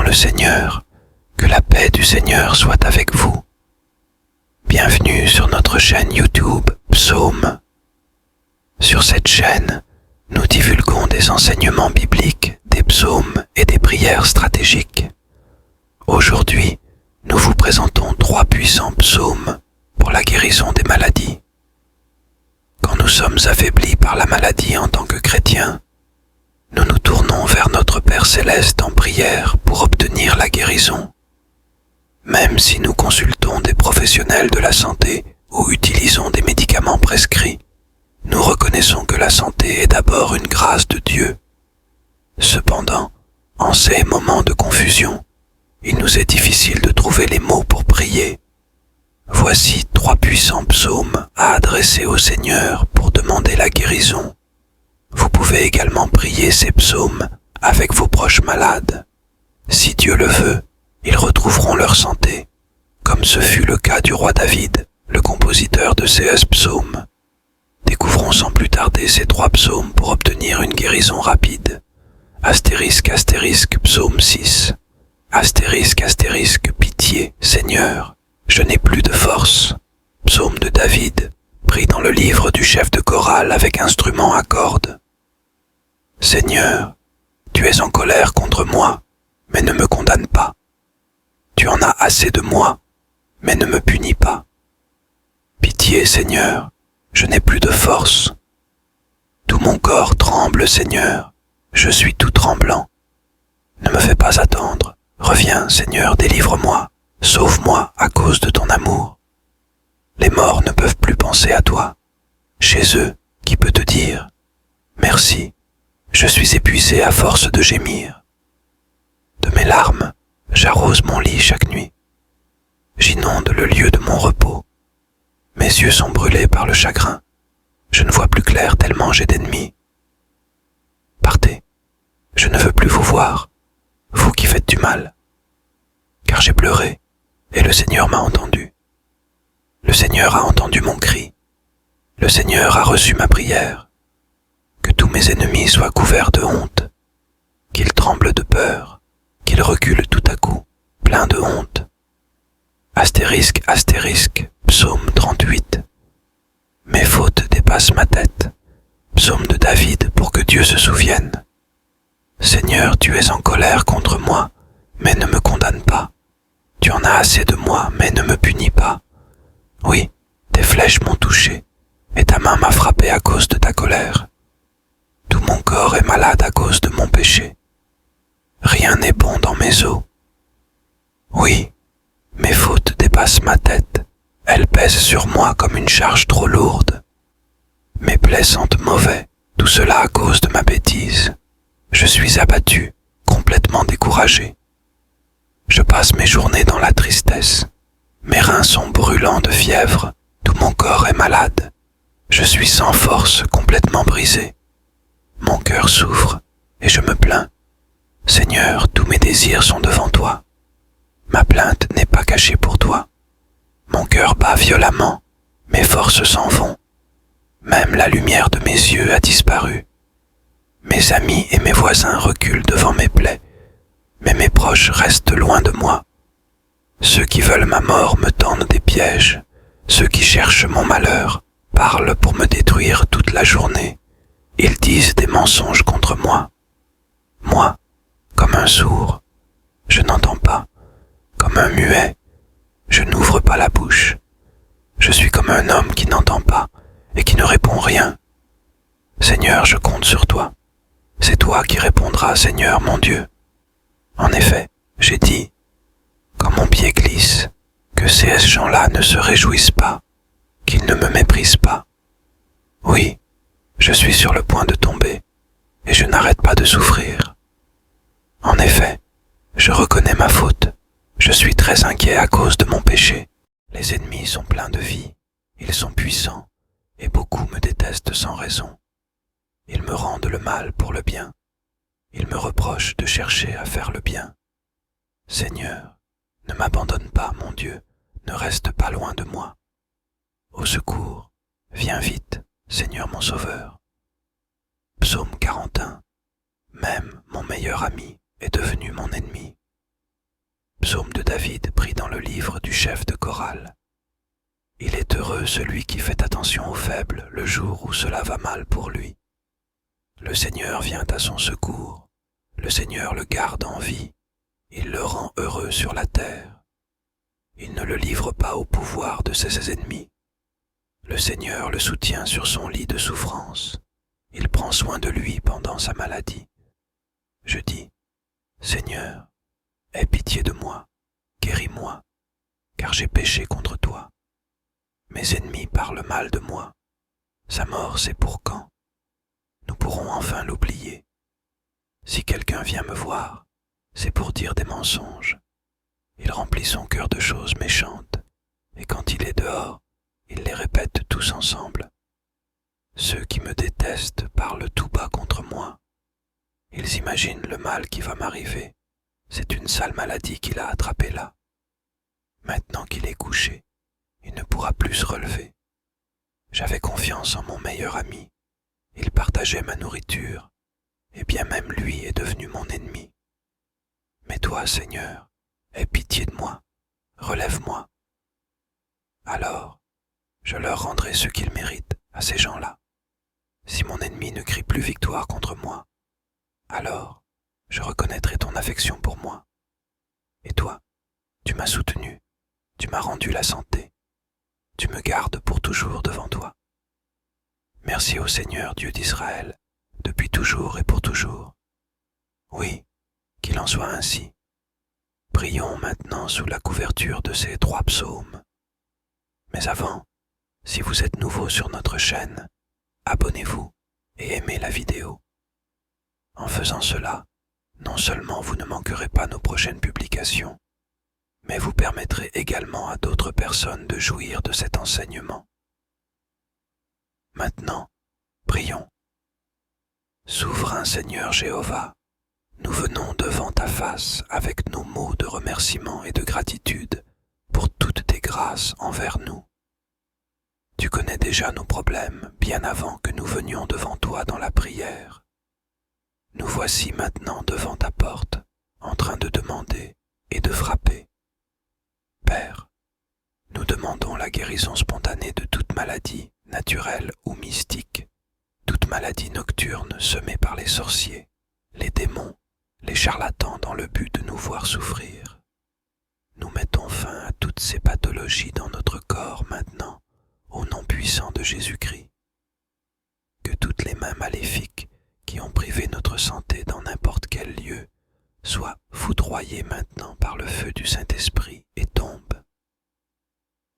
le Seigneur, que la paix du Seigneur soit avec vous. Bienvenue sur notre chaîne YouTube Psaume. Sur cette chaîne, nous divulguons des enseignements bibliques, des psaumes et des prières stratégiques. Aujourd'hui, nous vous présentons 3 puissants psaumes pour la guérison des maladies. Quand nous sommes affaiblis par la maladie en tant que chrétiens, nous nous tournons vers notre Père Céleste en prière pour obtenir la guérison. Même si nous consultons des professionnels de la santé ou utilisons des médicaments prescrits, nous reconnaissons que la santé est d'abord une grâce de Dieu. Cependant, en ces moments de confusion, il nous est difficile de trouver les mots pour prier. Voici 3 puissants psaumes à adresser au Seigneur pour demander la guérison. Vous pouvez également prier ces psaumes avec vos proches malades. Si Dieu le veut, ils retrouveront leur santé, comme ce fut le cas du roi David, le compositeur de ces psaumes. Découvrons sans plus tarder ces 3 psaumes pour obtenir une guérison rapide. Astérisque, astérisque, psaume 6. Astérisque, astérisque, pitié, Seigneur, je n'ai plus de force. Psaume de David, pris dans le livre du chef de chorale avec instrument à cordes. Seigneur, tu es en colère contre moi, mais ne me condamne pas. Tu en as assez de moi, mais ne me punis pas. Pitié, Seigneur, je n'ai plus de force. Tout mon corps tremble, Seigneur, je suis tout tremblant. Ne me fais pas attendre, reviens, Seigneur, délivre-moi, sauve-moi à cause de ton amour. Les morts ne peuvent plus penser à toi. Chez eux, qui peut te dire « Merci, je suis épuisé à force de gémir. » De mes larmes, j'arrose mon lit chaque nuit. J'inonde le lieu de mon repos. Mes yeux sont brûlés par le chagrin. Je ne vois plus clair tellement j'ai d'ennemis. Partez, je ne veux plus vous voir, vous qui faites du mal. Car j'ai pleuré, et le Seigneur m'a entendu. Le Seigneur a entendu mon cri. Le Seigneur a reçu ma prière. Que tous mes ennemis soient couverts de honte, qu'ils tremblent de peur, qu'ils reculent tout à coup, pleins de honte. Astérisque, astérisque, psaume 38. Mes fautes dépassent ma tête. Psaume de David pour que Dieu se souvienne. Seigneur, tu es en colère contre moi, mais ne me condamne pas. Tu en as assez de moi, mais ne me punis pas. Oui, tes flèches m'ont touché, et ta main m'a frappé à cause de ta colère. Tout mon corps est malade à cause de mon péché. Rien n'est bon dans mes os. Oui, mes fautes dépassent ma tête. Elles pèsent sur moi comme une charge trop lourde. Mes plaies sentent mauvais, tout cela à cause de ma bêtise. Je suis abattu, complètement découragé. Je passe mes journées dans la tristesse. Mes reins sont brûlants de fièvre, tout mon corps est malade. Je suis sans force, complètement brisé. Mon cœur souffre, et je me plains. Seigneur, tous mes désirs sont devant toi. Ma plainte n'est pas cachée pour toi. Mon cœur bat violemment, mes forces s'en vont. Même la lumière de mes yeux a disparu. Mes amis et mes voisins reculent devant mes plaies, mais mes proches restent loin de moi. Ceux qui veulent ma mort me tendent des pièges. Ceux qui cherchent mon malheur parlent pour me détruire toute la journée. Ils disent des mensonges contre moi. Moi, comme un sourd, je n'entends pas. Comme un muet, je n'ouvre pas la bouche. Je suis comme un homme qui n'entend pas et qui ne répond rien. Seigneur, je compte sur toi. C'est toi qui répondras, Seigneur mon Dieu. En effet, j'ai dit, quand mon pied glisse, que ces gens-là ne se réjouissent pas, qu'ils ne me méprisent pas. Oui, je suis sur le point de tomber, et je n'arrête pas de souffrir. En effet, je reconnais ma faute, je suis très inquiet à cause de mon péché. Les ennemis sont pleins de vie, ils sont puissants, et beaucoup me détestent sans raison. Ils me rendent le mal pour le bien, ils me reprochent de chercher à faire le bien. Seigneur, ne m'abandonne pas, mon Dieu, ne reste pas loin de moi. Au secours, viens vite, Seigneur mon Sauveur. Psaume 41. Même mon meilleur ami est devenu mon ennemi. psaume de David pris dans le livre du chef de chorale. Il est heureux celui qui fait attention aux faibles le jour où cela va mal pour lui. Le Seigneur vient à son secours, le Seigneur le garde en vie, il le rend heureux sur la terre. Il ne le livre pas au pouvoir de ses ennemis. Le Seigneur le soutient sur son lit de souffrance. Il prend soin de lui pendant sa maladie. Je dis, Seigneur, aie pitié de moi, guéris-moi, car j'ai péché contre toi. Mes ennemis parlent mal de moi. Sa mort, c'est pour quand? Nous pourrons enfin l'oublier. Si quelqu'un vient me voir, c'est pour dire des mensonges. Il remplit son cœur de choses méchantes, et quand il est dehors, il les répète tous ensemble. Ceux qui me détestent parlent tout bas contre moi. Ils imaginent le mal qui va m'arriver. C'est une sale maladie qu'il a attrapée là. Maintenant qu'il est couché, il ne pourra plus se relever. J'avais confiance en mon meilleur ami. Il partageait ma nourriture, et bien même lui est devenu mon ennemi. Mais toi, Seigneur, aie pitié de moi, relève-moi. Alors, je leur rendrai ce qu'ils méritent à ces gens-là. Si mon ennemi ne crie plus victoire contre moi, alors je reconnaîtrai ton affection pour moi. Et toi, tu m'as soutenu, tu m'as rendu la santé, tu me gardes pour toujours devant toi. Merci au Seigneur Dieu d'Israël, depuis toujours et pour toujours. Oui, qu'il en soit ainsi. Prions maintenant sous la couverture de ces 3 psaumes. Mais avant, si vous êtes nouveau sur notre chaîne, abonnez-vous et aimez la vidéo. En faisant cela, non seulement vous ne manquerez pas nos prochaines publications, mais vous permettrez également à d'autres personnes de jouir de cet enseignement. Maintenant, prions. Souverain Seigneur Jéhovah, nous venons devant ta face avec nos mots de remerciement et de gratitude pour toutes tes grâces envers nous. Tu connais déjà nos problèmes bien avant que nous venions devant toi dans la prière. Nous voici maintenant devant ta porte, en train de demander et de frapper. Père, nous demandons la guérison spontanée de toute maladie, naturelle ou mystique, toute maladie nocturne semée par les sorciers, les démons, les charlatans dans le but de nous voir souffrir. Nous mettons fin à toutes ces pathologies dans notre corps maintenant, au nom puissant de Jésus-Christ. Que toutes les mains maléfiques qui ont privé notre santé dans n'importe quel lieu soient foudroyées maintenant par le feu du Saint-Esprit et tombent.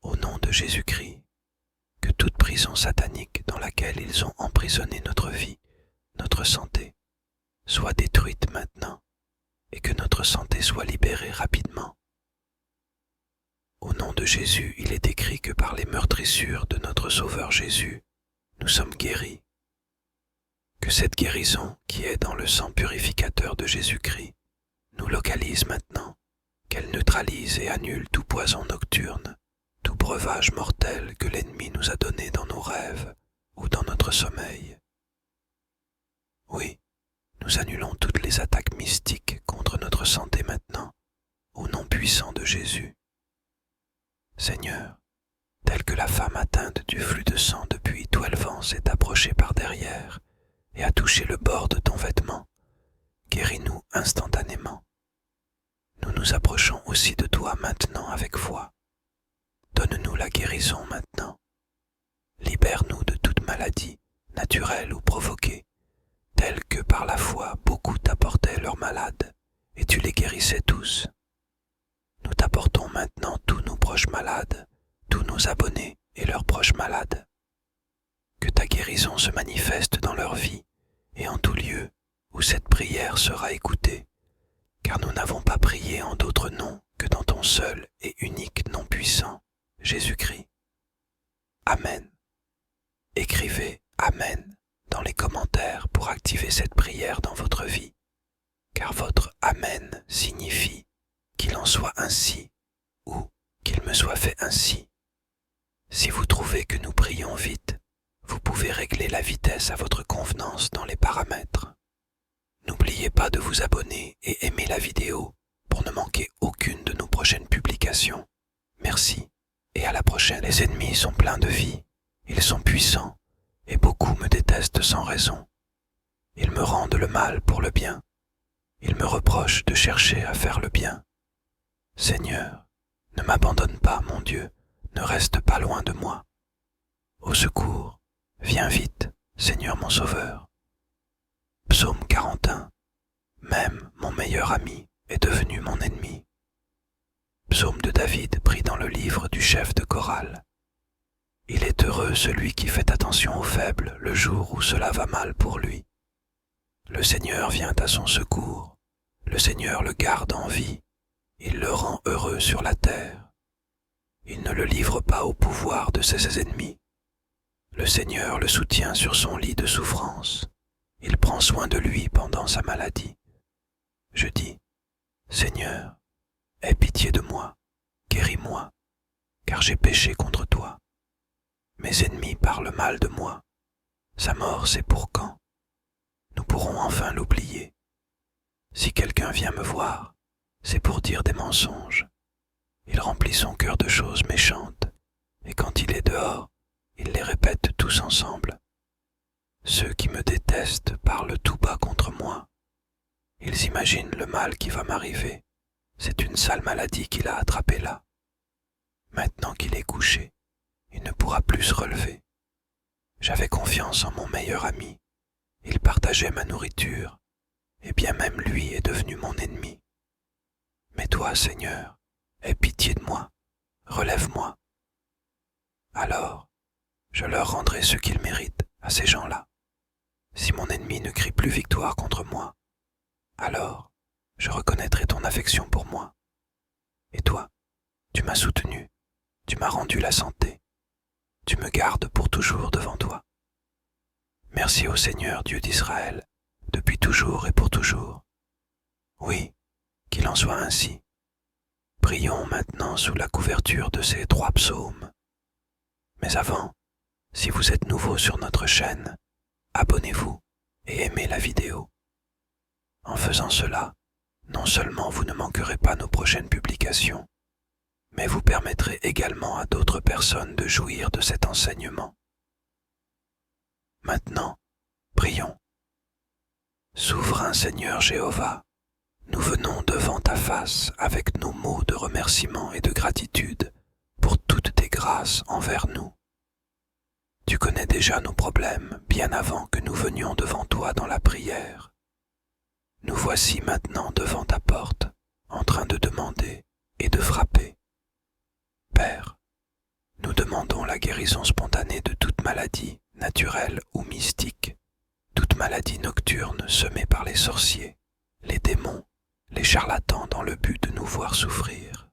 Au nom de Jésus-Christ, que toute prison satanique dans laquelle ils ont emprisonné notre vie, notre santé, soit détruite maintenant et que notre santé soit libérée rapidement. Au nom de Jésus, il est écrit que par les meurtrissures de notre Sauveur Jésus, nous sommes guéris. Que cette guérison qui est dans le sang purificateur de Jésus-Christ nous localise maintenant, qu'elle neutralise et annule tout poison nocturne, tout breuvage mortel que l'ennemi nous a donné dans nos rêves ou dans notre sommeil. Oui, nous annulons toutes les attaques mystiques contre notre santé maintenant, au nom puissant de Jésus. Seigneur, telle que la femme atteinte du flux de sang depuis 12 ans s'est approchée par derrière et a touché le bord de ton vêtement, guéris-nous instantanément. Nous nous approchons aussi de toi maintenant avec foi. Donne-nous la guérison maintenant. Libère-nous de toute maladie, naturelle ou provoquée, telle que par la foi beaucoup t'apportaient leurs malades, et tu les guérissais tous. Nous t'apportons maintenant tous nos proches malades, tous nos abonnés et leurs proches malades. Que ta guérison se manifeste dans leur vie et en tout lieu où cette prière sera écoutée, car nous n'avons pas prié en d'autres noms que dans ton seul et unique nom puissant, Jésus-Christ. Amen. Écrivez Amen dans les commentaires pour activer cette prière dans votre vie, car votre Amen signifie qu'il en soit ainsi ou qu'il me soit fait ainsi. Si vous trouvez que nous prions vite, vous pouvez régler la vitesse à votre convenance dans les paramètres. N'oubliez pas de vous abonner et aimer la vidéo pour pour ne manquer aucune de nos prochaines publications. Merci et à la prochaine. Les ennemis sont pleins de vie, ils sont puissants et beaucoup me détestent sans raison. Ils me rendent le mal pour le bien. Ils me reprochent de chercher à faire le bien. Seigneur, ne m'abandonne pas, mon Dieu, ne reste pas loin de moi. Au secours, viens vite, Seigneur mon Sauveur. Psaume 41. Même mon meilleur ami est devenu mon ennemi. Psaume de David pris dans le livre du chef de chorale. Il est heureux celui qui fait attention aux faibles le jour où cela va mal pour lui. Le Seigneur vient à son secours, le Seigneur le garde en vie, il le rend heureux sur la terre. Il ne le livre pas au pouvoir de ses ennemis. Le Seigneur le soutient sur son lit de souffrance. Il prend soin de lui pendant sa maladie. Je dis, Seigneur, aie pitié de moi, guéris-moi, car j'ai péché contre toi. Mes ennemis parlent mal de moi. Sa mort, c'est pour quand? Nous pourrons enfin l'oublier. Si quelqu'un vient me voir, c'est pour dire des mensonges. Il remplit son cœur de choses méchantes, et quand il est dehors, il les répète tous ensemble. Ceux qui me détestent parlent tout bas contre moi. Ils imaginent le mal qui va m'arriver. C'est une sale maladie qu'il a attrapée là. Maintenant qu'il est couché, il ne pourra plus se relever. J'avais confiance en mon meilleur ami. Il partageait ma nourriture, et bien même lui est devenu mon ennemi. Mais toi, Seigneur, aie pitié de moi, relève-moi. Alors, je leur rendrai ce qu'ils méritent à ces gens-là. Si mon ennemi ne crie plus victoire contre moi, alors je reconnaîtrai ton affection pour moi. Et toi, tu m'as soutenu, tu m'as rendu la santé, tu me gardes pour toujours devant toi. Merci au Seigneur Dieu d'Israël, depuis toujours et pour toujours. Oui, qu'il en soit ainsi. Prions maintenant sous la couverture de ces 3 psaumes. Mais avant, si vous êtes nouveau sur notre chaîne, abonnez-vous et aimez la vidéo. En faisant cela, non seulement vous ne manquerez pas nos prochaines publications, mais vous permettrez également à d'autres personnes de jouir de cet enseignement. Maintenant, prions. Souverain Seigneur Jéhovah, nous venons devant ta face avec nos mots de remerciement et de gratitude pour toutes tes grâces envers nous. Tu connais déjà nos problèmes bien avant que nous venions devant toi dans la prière. Nous voici maintenant devant ta porte, en train de demander et de frapper. Père, nous demandons la guérison spontanée de toute maladie, naturelle ou mystique, toute maladie nocturne semée par les sorciers, les démons, les charlatans dans le but de nous voir souffrir.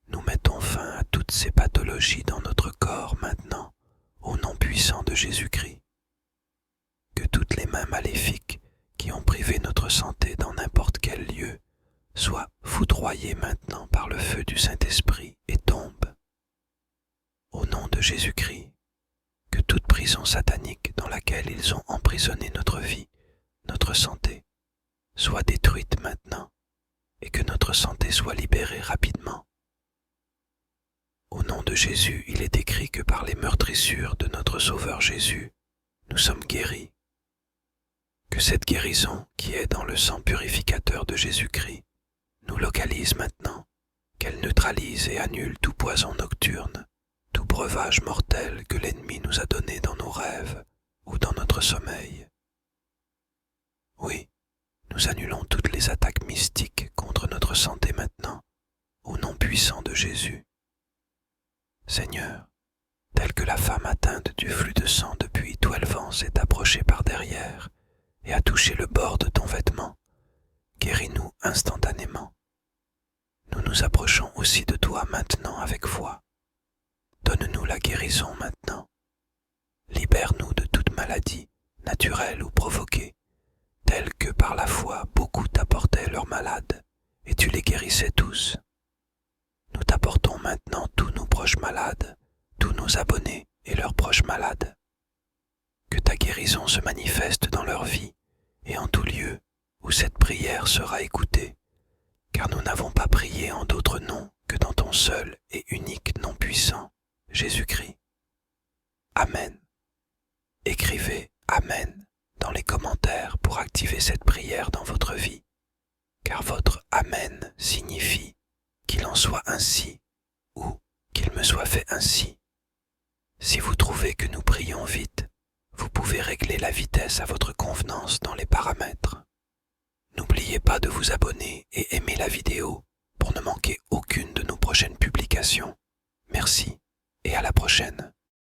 Nous mettons fin à toutes ces pathologies dans notre corps maintenant, au nom puissant de Jésus-Christ. Que toutes les mains maléfiques qui ont privé notre santé dans n'importe quel lieu soient foudroyées maintenant par le feu du Saint-Esprit et tombent. Au nom de Jésus-Christ, que toute prison satanique dans laquelle ils ont emprisonné notre vie, notre santé, soit détruite maintenant et que notre santé soit libérée rapidement. Au nom de Jésus, il est écrit que par les meurtrissures de notre Sauveur Jésus, nous sommes guéris. Que cette guérison, qui est dans le sang purificateur de Jésus-Christ, nous localise maintenant, qu'elle neutralise et annule tout poison nocturne, tout breuvage mortel que l'ennemi nous a donné dans nos rêves ou dans notre sommeil. Oui, nous annulons toutes les attaques mystiques contre notre santé maintenant, au nom puissant de Jésus. Seigneur, telle que la femme atteinte du flux de sang depuis 12 ans s'est approchée par derrière et a touché le bord de ton vêtement, guéris-nous instantanément. Nous nous approchons aussi de toi maintenant avec foi. Donne-nous la guérison maintenant. Libère-nous de toute maladie, naturelle ou provoquée, telle que par la foi beaucoup t'apportaient leurs malades, et tu les guérissais tous. Nous t'apportons maintenant tous nos proches malades, tous nos abonnés et leurs proches malades. Que ta guérison se manifeste dans leur vie et en tout lieu où cette prière sera écoutée, car nous n'avons pas prié en d'autres noms que dans ton seul et unique nom puissant, Jésus-Christ. Amen. Écrivez Amen dans les commentaires pour activer cette prière dans votre vie, car votre Amen signifie qu'il en soit ainsi ou qu'il me soit fait ainsi. Si vous trouvez que nous prions vite, vous pouvez régler la vitesse à votre convenance dans les paramètres. N'oubliez pas de vous abonner et aimer la vidéo pour ne manquer aucune de nos prochaines publications. Merci et à la prochaine.